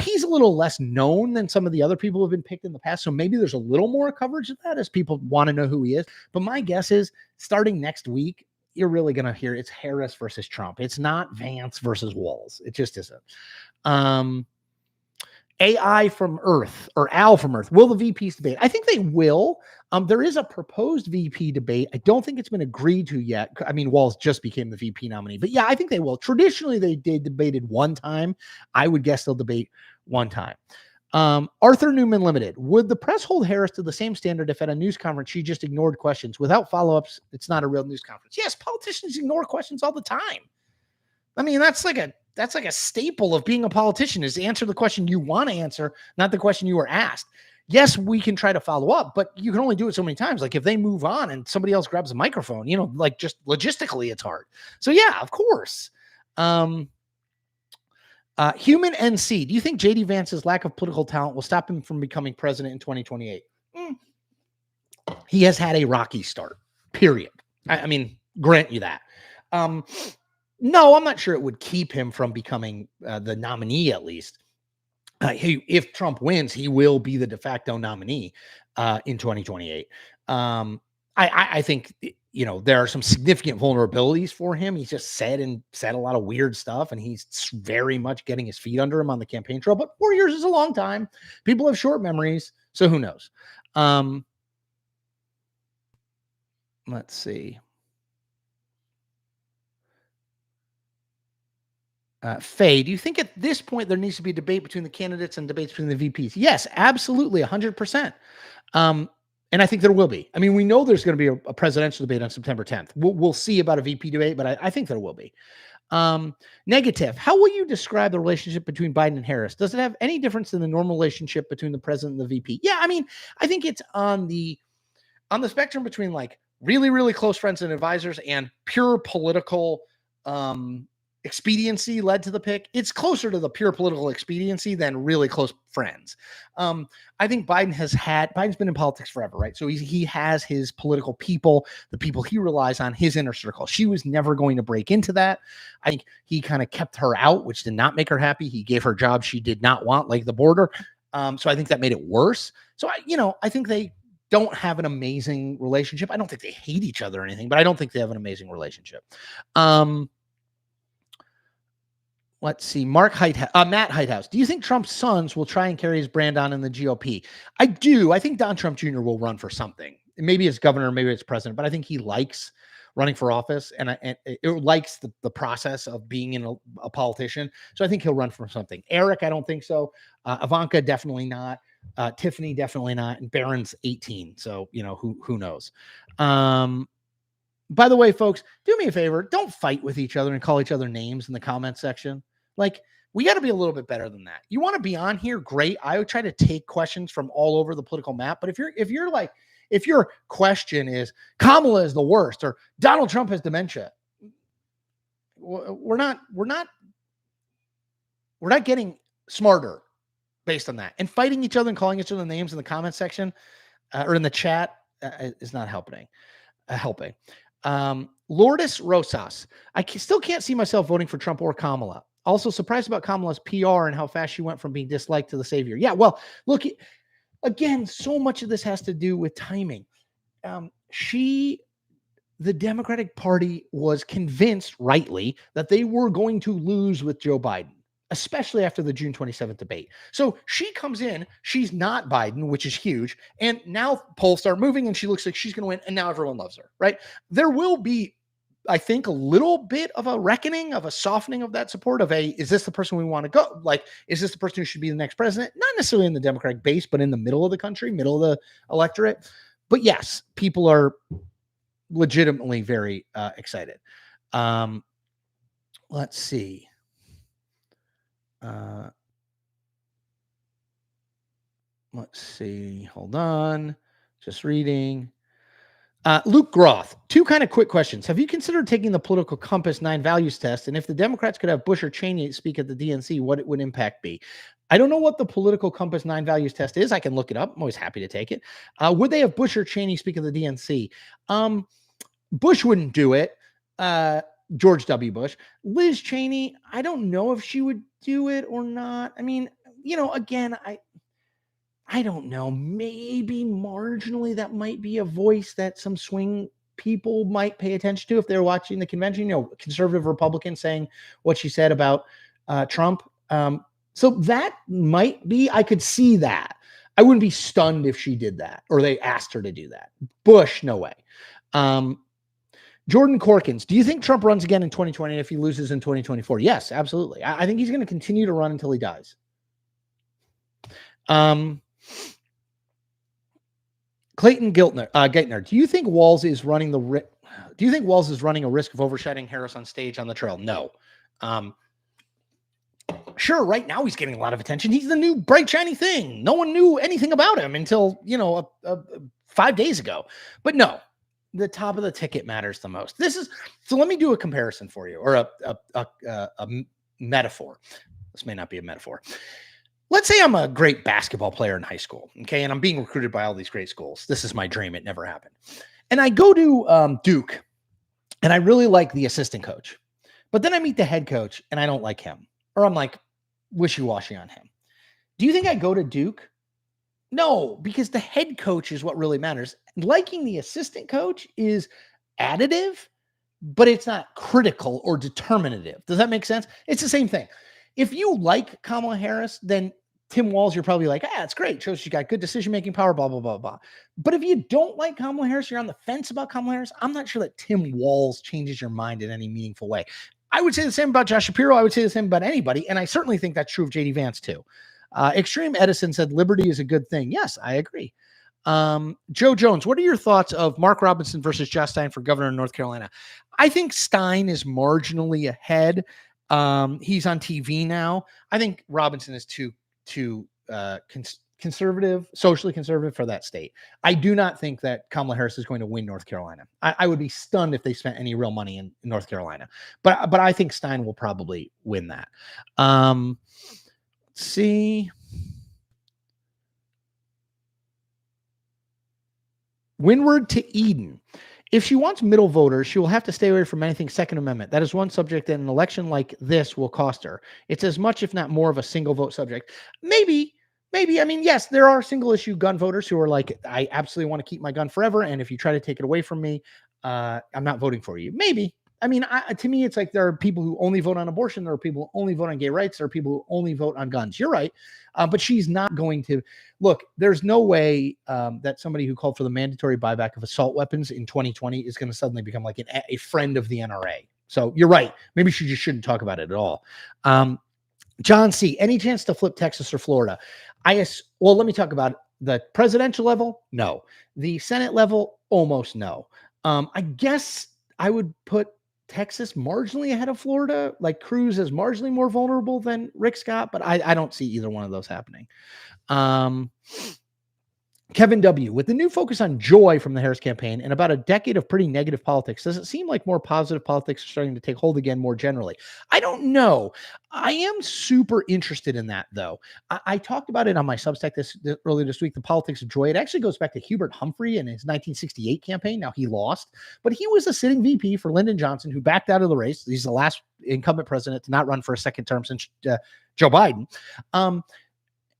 He's a little less known than some of the other people who have been picked in the past. So maybe there's a little more coverage of that as people want to know who he is. But my guess is starting next week, you're really going to hear it's Harris versus Trump. It's not Vance versus Walz. It just isn't. AI from Earth or Al from Earth. Will the VPs debate? I think they will. There is a proposed VP debate. I don't think it's been agreed to yet. I mean, Walz just became the VP nominee, but yeah, I think they will. Traditionally, they debated one time. I would guess they'll debate one time. Arthur Newman Limited. Would the press hold Harris to the same standard if at a news conference she just ignored questions without follow-ups? It's not a real news conference. Yes, politicians ignore questions all the time. I mean, that's like a staple of being a politician, is to answer the question you want to answer, not the question you were asked. Yes, we can try to follow up, but you can only do it so many times. Like if they move on and somebody else grabs a microphone, like just logistically, it's hard. So yeah, of course. Human NC. Do you think JD Vance's lack of political talent will stop him from becoming president in 2028? He has had a rocky start, period. I mean, grant you that. No, I'm not sure it would keep him from becoming the nominee, at least. If Trump wins, he will be the de facto nominee in 2028. I think, there are some significant vulnerabilities for him. He's just said a lot of weird stuff, and he's very much getting his feet under him on the campaign trail. But 4 years is a long time. People have short memories, so who knows? Let's see. Faye, do you think at this point there needs to be a debate between the candidates and debates between the VPs? Yes, absolutely, 100%. And I think there will be. I mean, we know there's going to be a presidential debate on September 10th. We'll see about a VP debate, but I think there will be. Negative. How will you describe the relationship between Biden and Harris? Does it have any difference in the normal relationship between the president and the VP? Yeah, I mean, I think it's on the spectrum between like really, really close friends and advisors and pure political expediency led to the pick. It's closer to the pure political expediency than really close friends. I think Biden's been in politics forever, right? So he has his political people, the people he relies on, his inner circle. She was never going to break into that. I think he kind of kept her out, which did not make her happy. He gave her jobs she did not want, like the border. So I think that made it worse. So I think they don't have an amazing relationship. I don't think they hate each other or anything, but I don't think they have an amazing relationship. Let's see. Matt Heithouse. Do you think Trump's sons will try and carry his brand on in the GOP? I do. I think Don Trump Jr. will run for something. Maybe as governor, maybe as president, but I think he likes running for office and it likes the process of being a politician. So I think he'll run for something. Eric, I don't think so. Ivanka, definitely not. Tiffany, definitely not. And Barron's 18. So, who knows? By the way, folks, do me a favor. Don't fight with each other and call each other names in the comment section. Like, We got to be a little bit better than that. You want to be on here? Great. I would try to take questions from all over the political map. But if your question is Kamala is the worst or Donald Trump has dementia, we're not getting smarter based on that. And fighting each other and calling each other names in the comment section or in the chat is not helping. Lourdes Rosas. I still can't see myself voting for Trump or Kamala. Also surprised about Kamala's PR and how fast she went from being disliked to the savior. Yeah, well, look, again, so much of this has to do with timing. The Democratic Party was convinced, rightly, that they were going to lose with Joe Biden, especially after the June 27th debate. So she comes in, she's not Biden, which is huge. And now polls start moving and she looks like she's going to win. And now everyone loves her, right? There will be, I think, a little bit of a reckoning, of a softening of that support of is this the person we want to go? Like, is this the person who should be the next president? Not necessarily in the Democratic base, but in the middle of the country, middle of the electorate. But yes, people are legitimately very excited. Let's see. Let's see. Hold on. Just reading. Luke Groth, 2 kind of quick questions. Have you considered taking the political compass 9 values test? And if the Democrats could have Bush or Cheney speak at the DNC, what it would impact be? I don't know what the political compass 9 values test is. I can look it up. I'm always happy to take it. Would they have Bush or Cheney speak at the DNC? Bush wouldn't do it. George W. Bush. Liz Cheney, I don't know if she would do it or not. I mean, again, I don't know. Maybe marginally that might be a voice that some swing people might pay attention to if they're watching the convention. Conservative Republican saying what she said about Trump. So that might be, I could see that. I wouldn't be stunned if she did that or they asked her to do that. Bush, no way. Jordan Corkins, do you think Trump runs again in 2020 if he loses in 2024? Yes, absolutely. I think he's going to continue to run until he dies. Clayton Geithner, do you think Walz is running a risk of overshadowing Harris on stage on the trail? No. Sure, right now he's getting a lot of attention. He's the new bright, shiny thing. No one knew anything about him until, 5 days ago. But no, the top of the ticket matters the most. So let me do a comparison for you, or a metaphor. This may not be a metaphor. Let's say I'm a great basketball player in high school, okay, and I'm being recruited by all these great schools. This is my dream. It never happened. And I go to Duke, and I really like the assistant coach. But then I meet the head coach, and I don't like him. Or I'm like wishy-washy on him. Do you think I go to Duke? No, because the head coach is what really matters. Liking the assistant coach is additive, but it's not critical or determinative. Does that make sense? It's the same thing. If you like Kamala Harris, then Tim Walz, you're probably like, it's great. Shows she got good decision-making power, blah, blah, blah, blah. But if you don't like Kamala Harris, you're on the fence about Kamala Harris, I'm not sure that Tim Walz changes your mind in any meaningful way. I would say the same about Josh Shapiro. I would say the same about anybody. And I certainly think that's true of J.D. Vance too. Extreme Edison said liberty is a good thing. Yes, I agree. Joe Jones, what are your thoughts of Mark Robinson versus Josh Stein for governor in North Carolina? I think Stein is marginally ahead. He's on TV now. I think Robinson is too conservative, socially conservative for that state. I do not think that Kamala Harris is going to win North Carolina. I would be stunned if they spent any real money in North Carolina. But I think Stein will probably win that. Let's see. Windward to Eden. If she wants middle voters, she will have to stay away from anything Second Amendment. That is one subject that an election like this will cost her. It's as much, if not more, of a single vote subject. Maybe. I mean, yes, there are single issue gun voters who are like, I absolutely want to keep my gun forever. And if you try to take it away from me, I'm not voting for you. Maybe. I mean, to me, it's like there are people who only vote on abortion. There are people who only vote on gay rights. There are people who only vote on guns. You're right. But she's not going to look. There's no way that somebody who called for the mandatory buyback of assault weapons in 2020 is going to suddenly become like a friend of the NRA. So you're right. Maybe she just shouldn't talk about it at all. John C., any chance to flip Texas or Florida? Well, let me talk about the presidential level. No. The Senate level, almost no. I guess I would put Texas marginally ahead of Florida. Like Cruz is marginally more vulnerable than Rick Scott, but I don't see either one of those happening. Kevin W., with the new focus on joy from the Harris campaign and about a decade of pretty negative politics, does it seem like more positive politics are starting to take hold again more generally? I don't know. I am super interested in that, though. I talked about it on my Substack earlier this week, the politics of joy. It actually goes back to Hubert Humphrey and his 1968 campaign. Now, he lost, but he was a sitting VP for Lyndon Johnson who backed out of the race. He's the last incumbent president to not run for a second term since Joe Biden.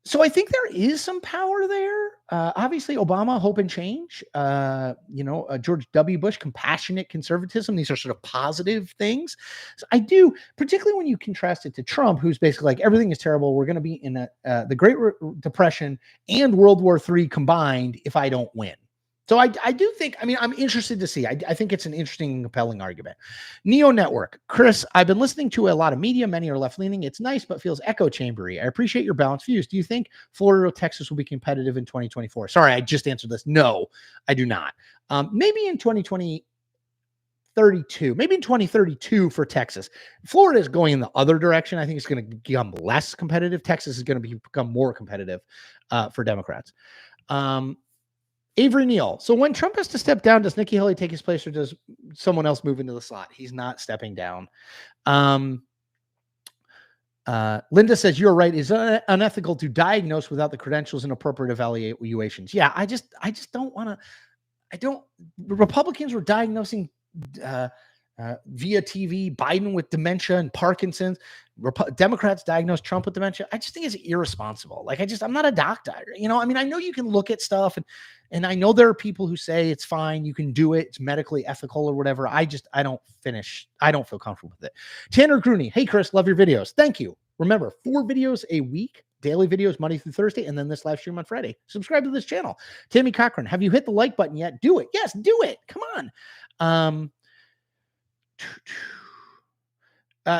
So I think there is some power there. Obviously, Obama, hope and change. George W. Bush, compassionate conservatism. These are sort of positive things. So I do, particularly when you contrast it to Trump, who's basically like, everything is terrible. We're going to be in the Great Depression and World War III combined if I don't win. So I do think, I'm interested to see. I think it's an interesting and compelling argument. Neo Network. Chris, I've been listening to a lot of media. Many are left-leaning. It's nice, but feels echo chambery. I appreciate your balanced views. Do you think Florida or Texas will be competitive in 2024? Sorry, I just answered this. No, I do not. Maybe in 2032, maybe in 2032 for Texas. Florida is going in the other direction. I think it's going to become less competitive. Texas is going to become more competitive for Democrats. Avery Neal. So when Trump has to step down, does Nikki Haley take his place or does someone else move into the slot? He's not stepping down. Linda says, you're right. It's unethical to diagnose without the credentials and appropriate evaluations. Yeah, I just don't want to. Republicans were diagnosing via TV Biden with dementia and Parkinson's. Democrats diagnosed Trump with dementia. I just think it's irresponsible. I'm not a doctor. I know you can look at stuff and I know there are people who say it's fine. You can do it. It's medically ethical or whatever. I don't feel comfortable with it. Tanner Grooney. Hey, Chris, love your videos. Thank you. Remember, 4 videos a week, daily videos, Monday through Thursday, and then this live stream on Friday. Subscribe to this channel. Tammy Cochran. Have you hit the like button yet? Do it. Yes, do it. Come on.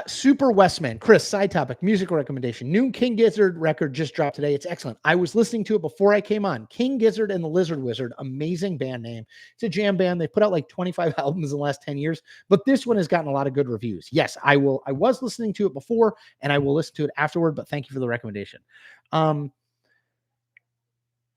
Super Westman. Chris, side topic, music recommendation. New King Gizzard record just dropped today. It's excellent. I was listening to it before I came on. King Gizzard and the Lizard Wizard, amazing band name. It's a jam band. They put out like 25 albums in the last 10 years, but this one has gotten a lot of good reviews. Yes, I was listening to it before and I will listen to it afterward, but thank you for the recommendation.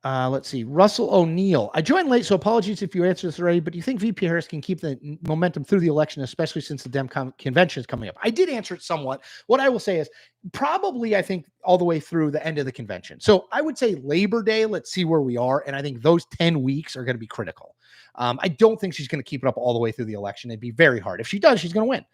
Let's see. Russell O'Neill. I joined late, so apologies if you answered this already, but do you think VP Harris can keep the momentum through the election, especially since the Dem convention is coming up? I did answer it somewhat. What I will say is probably, I think, all the way through the end of the convention. So I would say Labor Day, let's see where we are. And I think those 10 weeks are going to be critical. I don't think she's going to keep it up all the way through the election. It'd be very hard. If she does, she's going to win.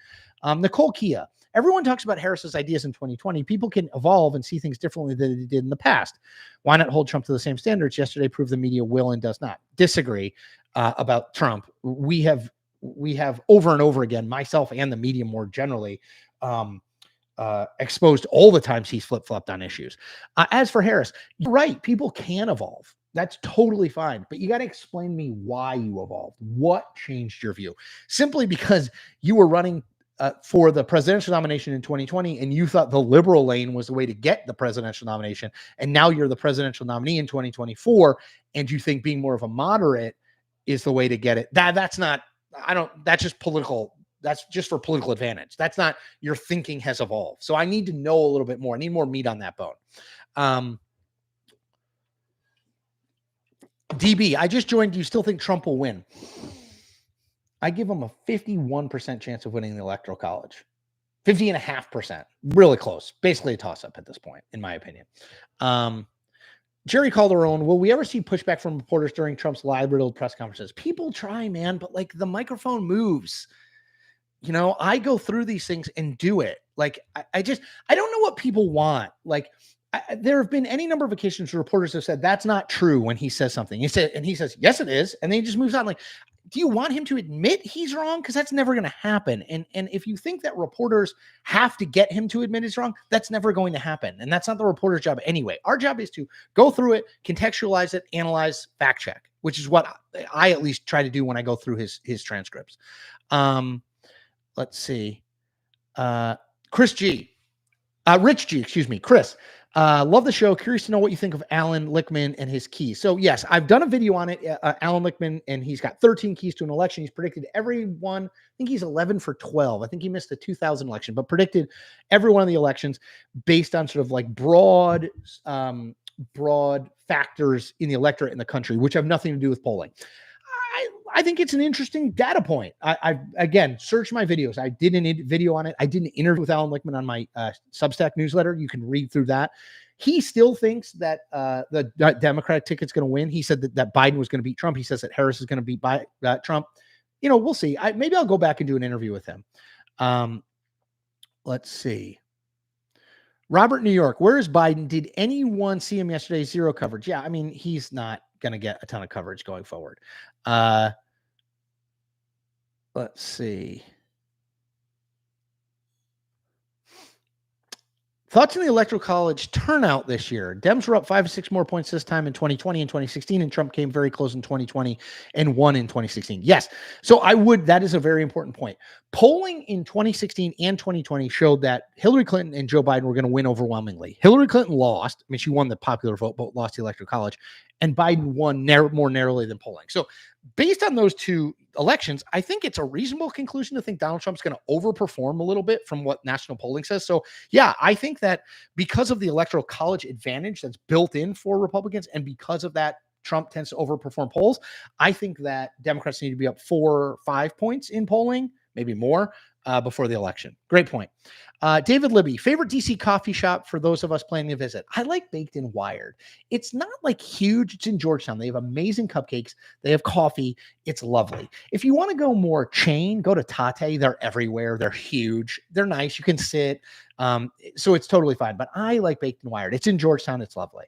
Nicole Kia. Everyone talks about Harris's ideas in 2020. People can evolve and see things differently than they did in the past. Why not hold Trump to the same standards? Yesterday proved the media will and does not. Disagree about Trump. We have over and over again, myself and the media more generally, exposed all the times he's flip-flopped on issues. As for Harris, you're right. People can evolve. That's totally fine. But you got to explain to me why you evolved. What changed your view? Simply because you were running for the presidential nomination in 2020, and you thought the liberal lane was the way to get the presidential nomination, and now you're the presidential nominee in 2024, and you think being more of a moderate is the way to get it. That's just political. That's just for political advantage. That's not your thinking has evolved. So I need to know a little bit more. I need more meat on that bone. DB, I just joined. Do you still think Trump will win? I give him a 51% chance of winning the Electoral College. 50.5%. Really close. Basically a toss-up at this point, in my opinion. Jerry Calderon, will we ever see pushback from reporters during Trump's lie-riddled press conferences? People try, man, but the microphone moves. I go through these things and do it. I don't know what people want. There have been any number of occasions where reporters have said, that's not true when he says something. He says, yes, it is. And then he just moves on. Do you want him to admit he's wrong? Because that's never going to happen. And if you think that reporters have to get him to admit he's wrong, that's never going to happen. And that's not the reporter's job anyway. Our job is to go through it, contextualize it, analyze, fact check, which is what I at least try to do when I go through his transcripts. Let's see. Rich G, excuse me. Chris, Love the show. Curious to know what you think of Alan Lichtman and his keys. So yes, I've done a video on it. Alan Lichtman, and he's got 13 keys to an election. He's predicted every one. I think he's 11 for 12. I think he missed the 2000 election, but predicted every one of the elections based on sort of like broad factors in the electorate in the country, which have nothing to do with polling. I think it's an interesting data point. I again, searched my videos. I did a video on it. I did an interview with Alan Lichtman on my Substack newsletter. You can read through that. He still thinks that the Democratic ticket's going to win. He said that Biden was going to beat Trump. He says that Harris is going to beat Trump. You know, we'll see. Maybe I'll go back and do an interview with him. Let's see. Robert, New York, where is Biden? Did anyone see him yesterday? Zero coverage. Yeah, I mean, he's not going to get a ton of coverage going forward. Let's see. Thoughts on the Electoral College turnout this year? Dems were up 5 or 6 more points this time in 2020 and 2016, and Trump came very close in 2020 and won in 2016. Yes. So that is a very important point. Polling in 2016 and 2020 showed that Hillary Clinton and Joe Biden were going to win overwhelmingly. Hillary Clinton lost. I mean, she won the popular vote, but lost the Electoral College, and Biden won more narrowly than polling. So based on those two elections, I think it's a reasonable conclusion to think Donald Trump's going to overperform a little bit from what national polling says. So yeah, I think that because of the Electoral College advantage that's built in for Republicans, and because of that, Trump tends to overperform polls. I think that Democrats need to be up 4 or 5 points in polling, maybe more, before the election. Great point. David Libby, favorite DC coffee shop for those of us planning to visit? I like Baked and Wired. It's not like huge. It's in Georgetown. They have amazing cupcakes. They have coffee. It's lovely. If you want to go more chain, go to Tate. They're everywhere. They're huge. They're nice. You can sit. So it's totally fine. But I like Baked and Wired. It's in Georgetown. It's lovely.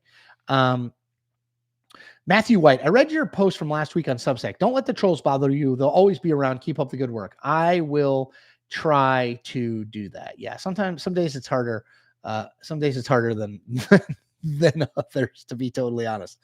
Matthew White, I read your post from last week on Substack. Don't let the trolls bother you. They'll always be around. Keep up the good work. I will try to do that. Yeah. Some days it's harder. Some days it's harder than others, to be totally honest.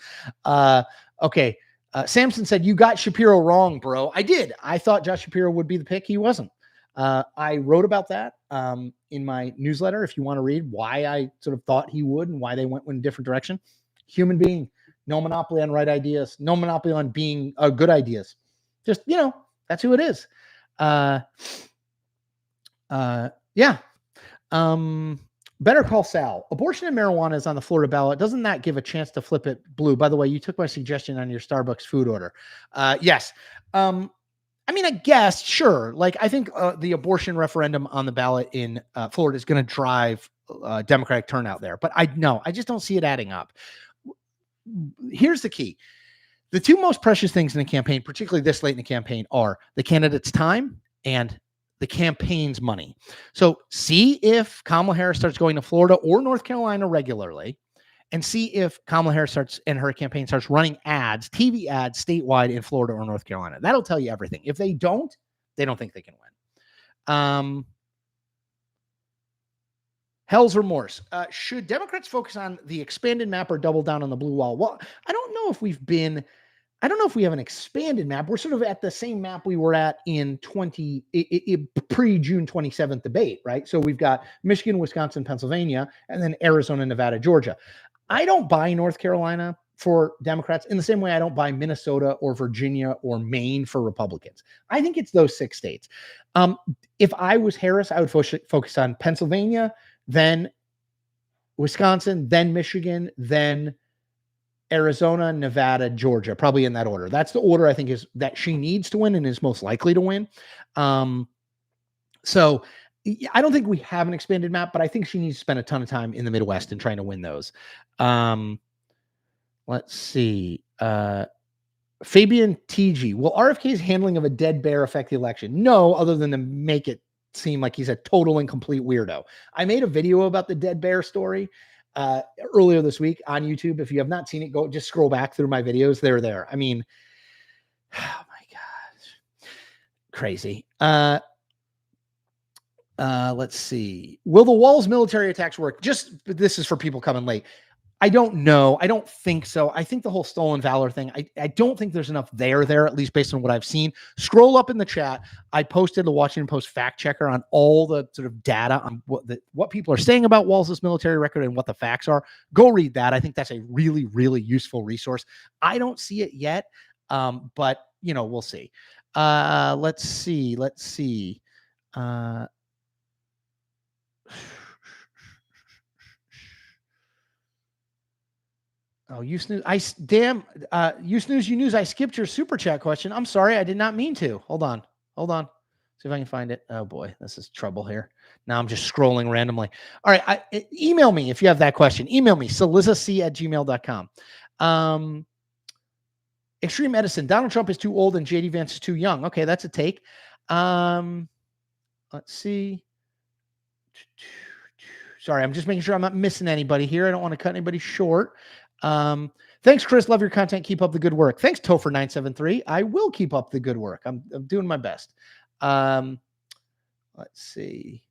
Okay. Samson said, you got Shapiro wrong, bro. I did. I thought Josh Shapiro would be the pick. He wasn't. I wrote about that in my newsletter. If you want to read why I sort of thought he would and why they went in a different direction. Human being, no monopoly on right ideas, no monopoly on being good ideas. Just, that's who it is. Yeah. Better call Sal. Abortion and marijuana is on the Florida ballot. Doesn't that give a chance to flip it blue? By the way, you took my suggestion on your Starbucks food order. Yes. I mean, I guess, sure. Like, I think the abortion referendum on the ballot in Florida is going to drive Democratic turnout there. But I just don't see it adding up. Here's the key. The two most precious things in the campaign, particularly this late in the campaign, are the candidate's time and the campaign's money. So see if Kamala Harris starts going to Florida or North Carolina regularly, and see if Kamala Harris and her campaign starts running ads, TV ads statewide in Florida or North Carolina. That'll tell you everything. If they don't think they can win. Hell's remorse. Should Democrats focus on the expanded map or double down on the blue wall? Well, I don't know if we have an expanded map. We're sort of at the same map we were at in pre-June 27th debate, right? So we've got Michigan, Wisconsin, Pennsylvania, and then Arizona, Nevada, Georgia. I don't buy North Carolina for Democrats in the same way I don't buy Minnesota or Virginia or Maine for Republicans. I think it's those 6 states. If I was Harris, I would focus on Pennsylvania, then Wisconsin, then Michigan, then Arizona, Nevada, Georgia, probably in that order. That's the order I think is that she needs to win and is most likely to win. So I don't think we have an expanded map, but I think she needs to spend a ton of time in the Midwest and trying to win those. Let's see. Fabian TG, will RFK's handling of a dead bear affect the election? No, other than to make it seem like he's a total and complete weirdo. I made a video about the dead bear story earlier this week on YouTube. If you have not seen it, go just scroll back through my videos. They're there. I mean, oh my gosh, crazy. Let's see. Will the wall's military attacks work? This is for people coming late. I don't know. I don't think so. I think the whole stolen valor thing, I don't think there's enough there, at least based on what I've seen. Scroll up in the chat. I posted a Washington Post fact checker on all the sort of data on what people are saying about Walz's military record and what the facts are. Go read that. I think that's a really, really useful resource. I don't see it yet, but we'll see. Let's see. Oh, you snooze. You snooze, you news. I skipped your super chat question. I'm sorry. I did not mean to. Hold on. See if I can find it. Oh boy, this is trouble here. Now I'm just scrolling randomly. All right. Email me if you have that question. Email me, salizac@gmail.com. Extreme Edison. Donald Trump is too old and JD Vance is too young. Okay. That's a take. Let's see. Sorry, I'm just making sure I'm not missing anybody here. I don't want to cut anybody short. Thanks, Chris. Love your content. Keep up the good work. Thanks, Topher973. I will keep up the good work. I'm doing my best. Let's see.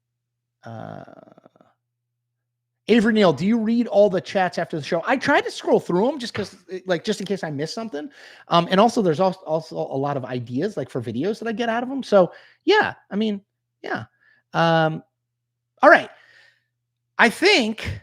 Avery Neal, do you read all the chats after the show? I try to scroll through them just in case I miss something. And also there's also a lot of ideas for videos that I get out of them. So yeah, yeah. All right. I think,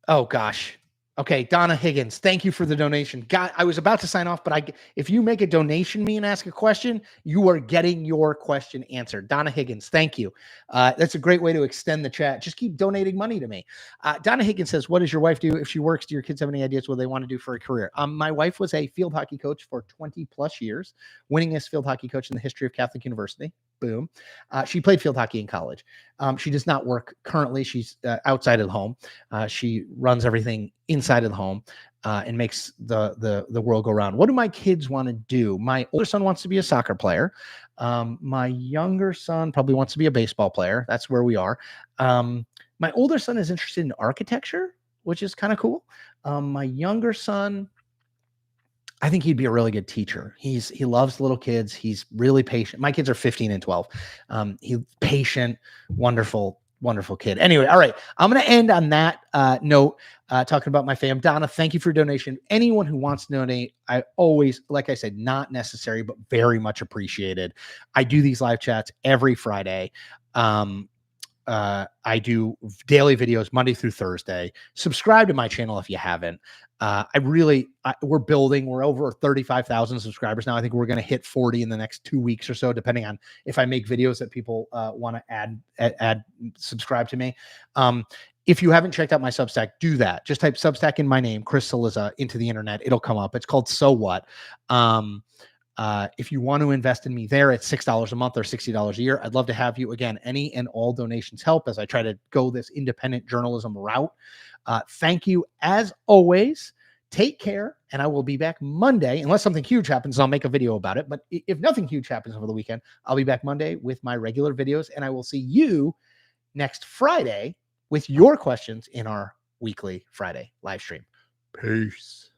oh gosh. Okay. Donna Higgins, thank you for the donation. God, I was about to sign off, but if you make a donation me and ask a question, you are getting your question answered. Donna Higgins, thank you. That's a great way to extend the chat. Just keep donating money to me. Donna Higgins says, what does your wife do if she works? Do your kids have any ideas what they want to do for a career? My wife was a field hockey coach for 20 plus years, winningest field hockey coach in the history of Catholic University. Boom. She played field hockey in college. She does not work currently. She's outside of the home. She runs everything inside of the home and makes the world go round. What do my kids want to do? My older son wants to be a soccer player. My younger son probably wants to be a baseball player. That's where we are. My older son is interested in architecture, which is kind of cool. My younger son, I think he'd be a really good teacher. He loves little kids. He's really patient. My kids are 15 and 12. He's patient, wonderful kid. Anyway, all right. I'm going to end on that note, talking about my fam. Donna, thank you for your donation. Anyone who wants to donate, I always, like I said, not necessary, but very much appreciated. I do these live chats every Friday. I do daily videos Monday through Thursday. Subscribe to my channel if you haven't. We're building. We're over 35,000 subscribers now. I think we're going to hit 40 in the next 2 weeks or so, depending on if I make videos that people want to add, subscribe to me. If you haven't checked out my Substack, do that. Just type Substack in my name, Chris Cillizza, into the internet. It'll come up. It's called So What. If you want to invest in me there, it's $6 a month or $60 a year. I'd love to have you. Again, any and all donations help as I try to go this independent journalism route. Thank you as always. Take care, and I will be back Monday. Unless something huge happens, I'll make a video about it. But if nothing huge happens over the weekend, I'll be back Monday with my regular videos, and I will see you next Friday with your questions in our weekly Friday live stream. Peace.